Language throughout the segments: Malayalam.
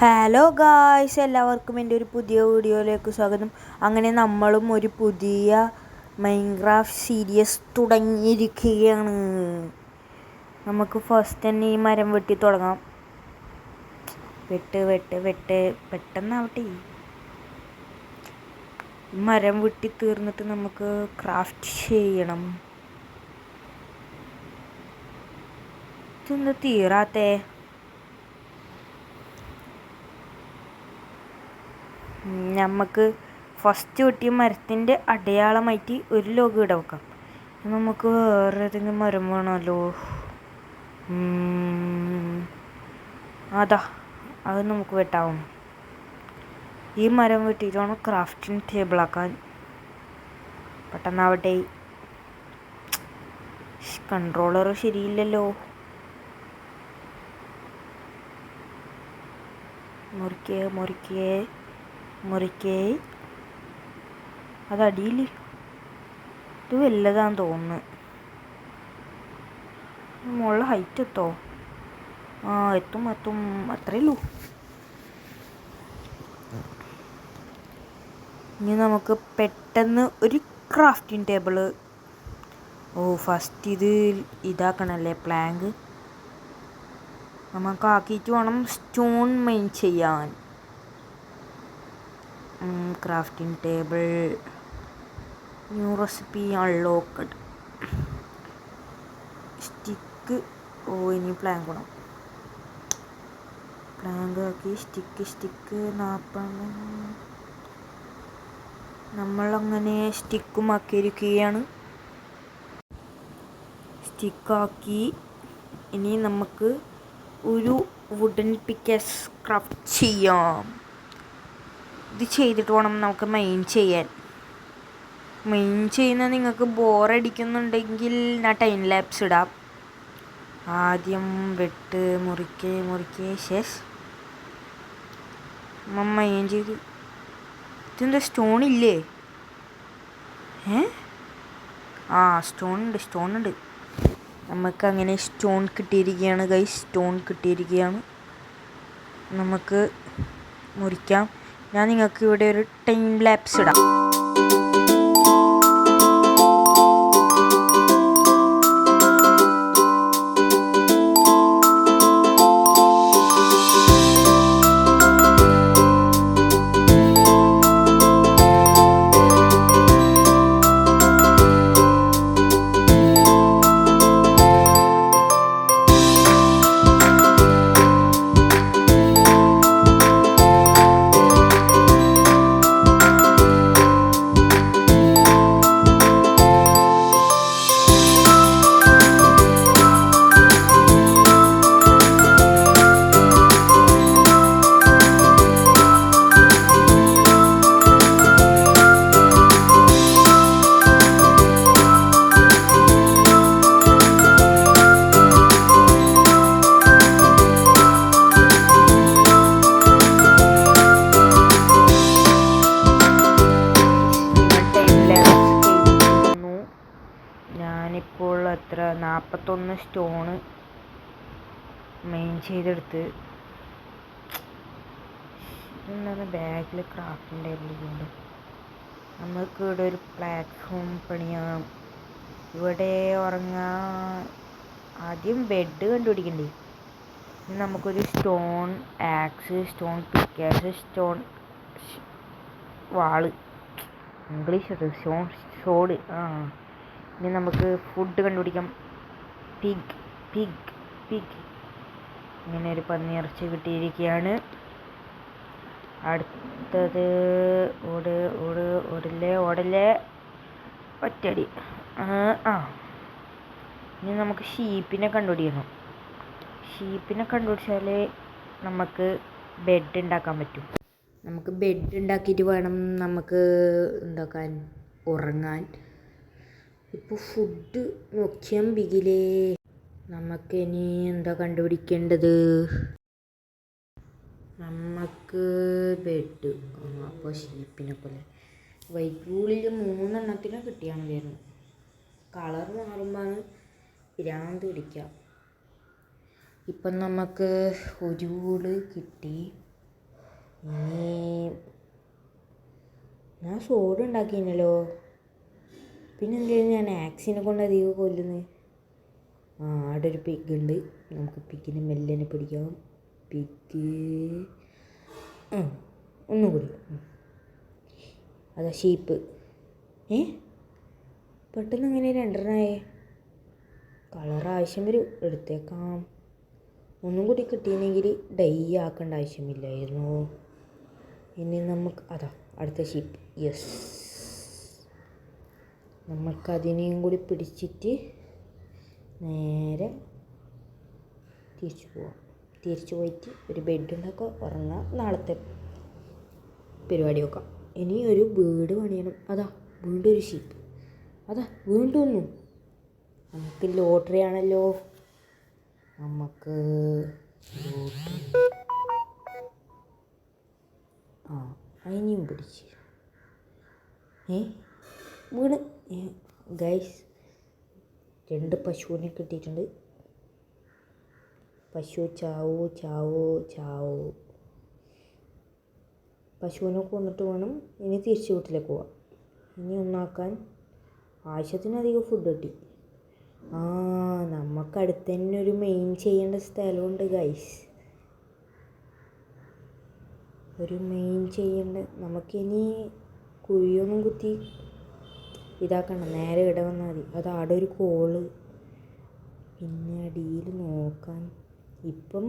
ഹലോ ഗായ്സ്, എല്ലാവർക്കും എൻ്റെ ഒരു പുതിയ വീഡിയോയിലേക്ക് സ്വാഗതം. അങ്ങനെ നമ്മളും ഒരു പുതിയ മൈൻക്രാഫ്റ്റ് സീരീസ് തുടങ്ങിയിരിക്കുകയാണ്. നമുക്ക് ഫസ്റ്റ് തന്നെ ഈ മരം വെട്ടി തുടങ്ങാം. വെട്ട് പെട്ടെന്നാവട്ടെ. മരം വെട്ടി തീർന്നിട്ട് നമുക്ക് ക്രാഫ്റ്റ് ചെയ്യണം. ഇതൊന്ന് തീരാത്തേ. നമുക്ക് ഫസ്റ്റ് വെട്ടിയ മരത്തിൻ്റെ അടയാളമായിട്ട് ഒരു ലോഗ് ഇവിടെ വെക്കാം. നമുക്ക് വേറെ ഏതെങ്കിലും മരം വേണമല്ലോ. അത് നമുക്ക് വെട്ടാവും. ഈ മരം വെട്ടിയിട്ട് വേണം ക്രാഫ്റ്റിംഗ് ടേബിളാക്കാൻ. പെട്ടെന്നാവട്ടെ. കൺട്രോളർ ശരിയില്ലല്ലോ. മുറിക്കേ അതടിയിൽ ഇത് വല്ലതാന്ന് തോന്നുന്നു. മുകളിൽ ഹൈറ്റ് എത്തോ? എത്തും അത്രേ ഉള്ളൂ. ഇനി നമുക്ക് പെട്ടെന്ന് ഒരു ക്രാഫ്റ്റിംഗ് ടേബിള്. ഫസ്റ്റ് ഇതാക്കണല്ലേ പ്ലാങ്ക്. നമുക്ക് ആക്കിയിട്ട് വേണം സ്റ്റോൺ മൈൻ ചെയ്യാൻ. Crafting table new recipe unlocked. Stick. ഇനി പ്ലാങ്ക് വേണം. പ്ലാങ്ക് ആക്കി സ്റ്റിക്ക് 40. നമ്മളങ്ങനെ സ്റ്റിക്കും ആക്കിയിരിക്കുകയാണ്. സ്റ്റിക്കാക്കി ഇനി നമുക്ക് ഒരു വുഡൻ പിക്കാക്സ് ക്രാഫ്റ്റ് ചെയ്യാം. ഇത് ചെയ്തിട്ട് വേണം നമുക്ക് മെയിൻ ചെയ്യുന്ന നിങ്ങൾക്ക് ബോറടിക്കുന്നുണ്ടെങ്കിൽ ഞാൻ ടൈം ലാപ്സ് ഇടാം. ആദ്യം മുറിക്കേ ശേഷം മെയിൻ ചെയ്ത്. ഇതെന്താ സ്റ്റോൺ ഇല്ലേ? സ്റ്റോൺ ഉണ്ട്. നമുക്ക് അങ്ങനെ സ്റ്റോൺ കിട്ടിയിരിക്കുകയാണ് ഗൈസ്. നമുക്ക് മുറിക്കാം. ഞാൻ നിങ്ങൾക്ക് ഇവിടെ ഒരു ടൈം ലാപ്സ് ഇടാം. ഞാനിപ്പോൾ 41 സ്റ്റോണ് മെയിൻ ചെയ്തെടുത്ത്. ഇതെന്താണ് ബാഗിൽ ക്രാഫ്റ്റിംഗ് ടേബിളുണ്ട്. നമുക്ക് ഇവിടെ ഒരു പ്ലാറ്റ്ഫോം പണിയാം. ഇവിടെ ഉറങ്ങാൻ ആദ്യം ബെഡ് കണ്ടുപിടിക്കണ്ടേ. നമുക്കൊരു stone axe, stone pickaxe, stone വാള്, ഇംഗ്ലീഷ് സ്റ്റോൺ ഷോഡ്. ഇനി നമുക്ക് ഫുഡ് കണ്ടുപിടിക്കാം. പിഗ്. ഇങ്ങനെ ഒരു പന്നിയിറച്ചി കിട്ടിയിരിക്കുകയാണ്. അടുത്തത് ഓടല്ലേ ഒറ്റടി. ഇനി നമുക്ക് ഷീപ്പിനെ കണ്ടുപിടിക്കണം. ഷീപ്പിനെ കണ്ടുപിടിച്ചാലേ നമുക്ക് ബെഡ് ഉണ്ടാക്കാൻ പറ്റും. നമുക്ക് ബെഡ് ഉണ്ടാക്കിയിട്ട് വേണം നമുക്ക് ഉറങ്ങാൻ. ഇപ്പോൾ ഫുഡ് നോക്കിയാൽ ബിഗിലേ. നമുക്കിനി എന്താ കണ്ടുപിടിക്കേണ്ടത്? നമുക്ക് ബെഡ്. അപ്പോൾ ഷീപ്പിനെ പോലെ വൈറ്റ് വൂളിൽ 3 എണ്ണത്തിനെ കിട്ടിയാണ് വരുന്നത്. കളർ മാറുമ്പോൾ ഭ്രാന്ത് പിടിക്കുക. ഇപ്പം നമുക്ക് ഒരു വൂള് കിട്ടി. ഇനി ഞാൻ സോഡ് ഉണ്ടാക്കിയിരുന്നല്ലോ. പിന്നെ എന്തെങ്കിലും ഞാൻ ആക്സിനെ കൊണ്ട് അധികം കൊല്ലുന്നത്. അവിടെ ഒരു പിഗ് ഉണ്ട്. നമുക്ക് പിഗിനെ മെല്ലനെ പിടിക്കാം. പിഗ് ഒന്നുകൂടി. അതാ ഷീപ്പ്. പെട്ടെന്ന് അങ്ങനെ രണ്ടെണ്ണമായേ. കളർ ആവശ്യം വരും, എടുത്തേക്കാം. ഒന്നും കൂടി കിട്ടിയിരുന്നെങ്കിൽ ഡൈ ആക്കേണ്ട ആവശ്യമില്ലായിരുന്നു. ഇനി നമുക്ക് അടുത്ത ഷീപ്പ്. യെസ്, നമുക്കതിനെയും കൂടി പിടിച്ചിട്ട് നേരെ തിരിച്ചു പോവാം. തിരിച്ചു പോയിട്ട് ഒരു ബെഡ് ഉണ്ടാക്കുക, ഉറങ്ങാം, നാളത്തെ പരിപാടി നോക്കാം. ഇനി ഒരു വീട് പണിയണം. വീണ്ടും ഒരു ഷീപ്പ്. വീണ്ടും ഒന്നും. നമുക്ക് ലോട്ടറി ആണല്ലോ. നമുക്ക് ലോട്ടറി. അതിനെയും പിടിച്ച് വീണ്. ഗൈസ്, 2 പശുവിനെ കിട്ടിയിട്ടുണ്ട്. പശു ചാവൂ. പശുവിനെ കൊന്നിട്ട് വേണം ഇനി തിരിച്ചു വീട്ടിലേക്ക് പോവാം. ഇനി ഒന്നാക്കാൻ ആവശ്യത്തിനധികം ഫുഡ് കിട്ടി. നമുക്കടുത്ത് തന്നെ ഒരു മെയിൻ ചെയ്യേണ്ട സ്ഥലമുണ്ട് ഗൈസ്. നമുക്കിനി കുഴിയൊന്നും കുത്തി ഇതാക്കണം. നേരെ ഇട വന്നാൽ മതി. അവിടെ ഒരു കോള്. പിന്നെ അടിയിൽ നോക്കാൻ ഇപ്പം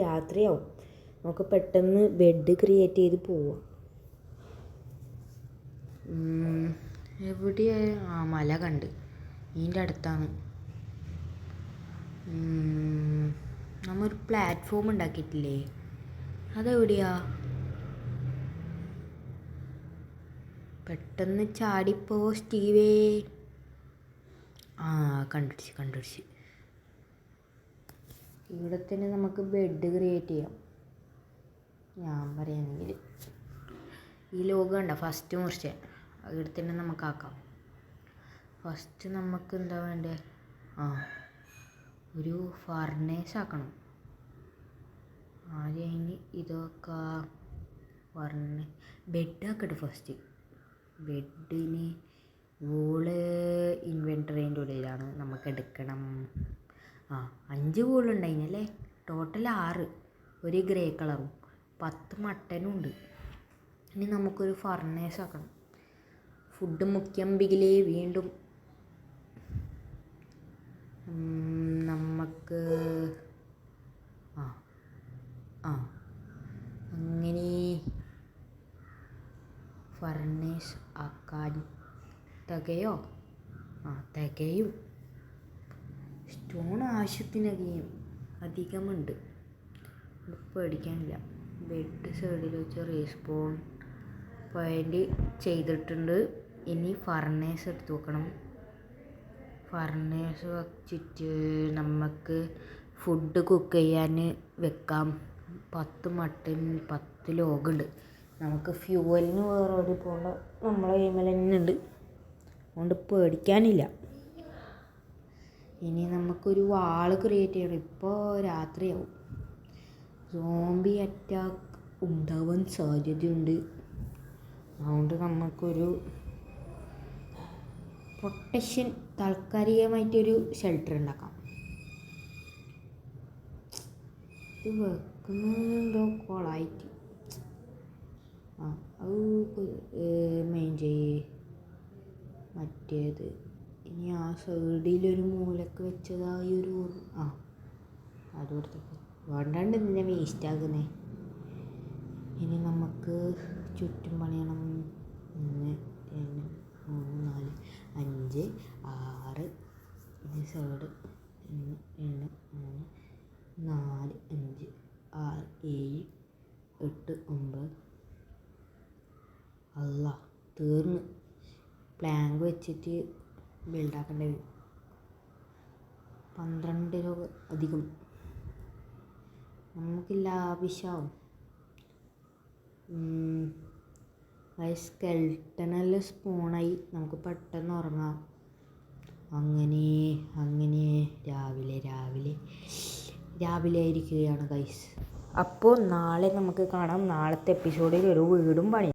രാത്രിയാവും. നമുക്ക് പെട്ടെന്ന് ബെഡ് ക്രിയേറ്റ് ചെയ്ത് പോവാം. എവിടെയാ? മല കണ്ട്. ഇതിൻ്റെ അടുത്താണ്. നമ്മൊരു പ്ലാറ്റ്ഫോം ഉണ്ടാക്കിയിട്ടില്ലേ? അതെവിടെയാ? പെട്ടെന്ന് ചാടിപ്പോ സ്റ്റീവേ. കണ്ടുപിടിച്ച്. ഇവിടെ തന്നെ നമുക്ക് ബെഡ് ക്രിയേറ്റ് ചെയ്യാം. ഞാൻ പറയുകയാണെങ്കിൽ ഈ ലോഗോ കണ്ട ഫസ്റ്റ് മുറിച്ച ഇവിടെ തന്നെ നമുക്കാക്കാം. ഫസ്റ്റ് നമുക്ക് എന്താ വേണ്ടേ? ഒരു ഫർണേസ് ആക്കണം. ആദ്യം ഇതൊക്കെ ബെഡ് ആക്കട്ടെ. ഫസ്റ്റ് ബെഡിന് വൂള് ഇൻവെൻറ്ററീൻ്റെ ഉള്ളിലാണ് നമുക്ക് എടുക്കണം. 5 വൂളുണ്ടായിനല്ലേ. ടോട്ടൽ 6. ഒരു ഗ്രേ കളറും 10 മട്ടനും ഉണ്ട്. ഇനി നമുക്കൊരു ഫർണേസ് ആക്കണം. ഫുഡ് മുഖ്യം ബിഗിലേ. വീണ്ടും നമുക്ക് അങ്ങനെ ഫർണേസ് ആക്കാൻ തികയും. സ്റ്റോൺ ആവശ്യത്തിനധികം അധികമുണ്ട്. പേടിക്കാനില്ല. ബെഡ് സൈഡിൽ വെച്ച് റീസ്പോൺ പോയിൻ്റ് ചെയ്തിട്ടുണ്ട്. ഇനി ഫർണേസ് എടുത്ത് വെക്കണം. ഫർണേസ് വച്ചിട്ട് നമുക്ക് ഫുഡ് കുക്ക് ചെയ്യാൻ വെക്കാം. 10 മട്ടൻ 10 ലോഗുണ്ട്. നമുക്ക് ഫ്യൂവലിന് വേറെ എവിടെ പോകണ്ട. നമ്മളെ കൈമേൽ തന്നെ ഉണ്ട്. അതുകൊണ്ട് പേടിക്കാനില്ല. ഇനി നമുക്കൊരു വാള് ക്രിയേറ്റ് ചെയ്യണം. ഇപ്പോൾ രാത്രിയാവും. സോംബി അറ്റാക്ക് ഉണ്ടാവാൻ സാധ്യതയുണ്ട്. അതുകൊണ്ട് നമുക്കൊരു പ്രൊട്ടക്ഷൻ താൽക്കാലികമായിട്ടൊരു ഷെൽട്ടർ ഉണ്ടാക്കാം. ഇത് വെക്കുന്നതെന്തോ കോളായിട്ട്. അത് മെയിൻ ചെയ്യേ. മറ്റേത് ഇനി ആ സൈഡിലൊരു മൂലക്ക് വെച്ചതായി ഒരു അത് കൊടുത്തപ്പോൾ വേണ്ടാണ്ട് നിന്നെ വേസ്റ്റാക്കുന്നേ. ഇനി നമുക്ക് ചുറ്റും പണിയണം. 1 2 3 4 5 6. ഇനി സൈഡ് 1 2 3 4 5 6 7 8 9. തീർന്ന്. പ്ലാങ്ക് വെച്ചിട്ട് ബിൽഡാക്കേണ്ടി വരും. 12 അധികം നമുക്ക് ലാഭിഷാവും. സ്കെൽട്ടനെല്ലാം സ്പോണായി. നമുക്ക് പെട്ടെന്ന് ഉറങ്ങാം. അങ്ങനെ രാവിലെ ആയിരിക്കുകയാണ് ഗൈസ്. അപ്പോൾ നാളെ നമുക്ക് കാണാം. നാളത്തെ എപ്പിസോഡിൽ ഒരു വീടും പണി.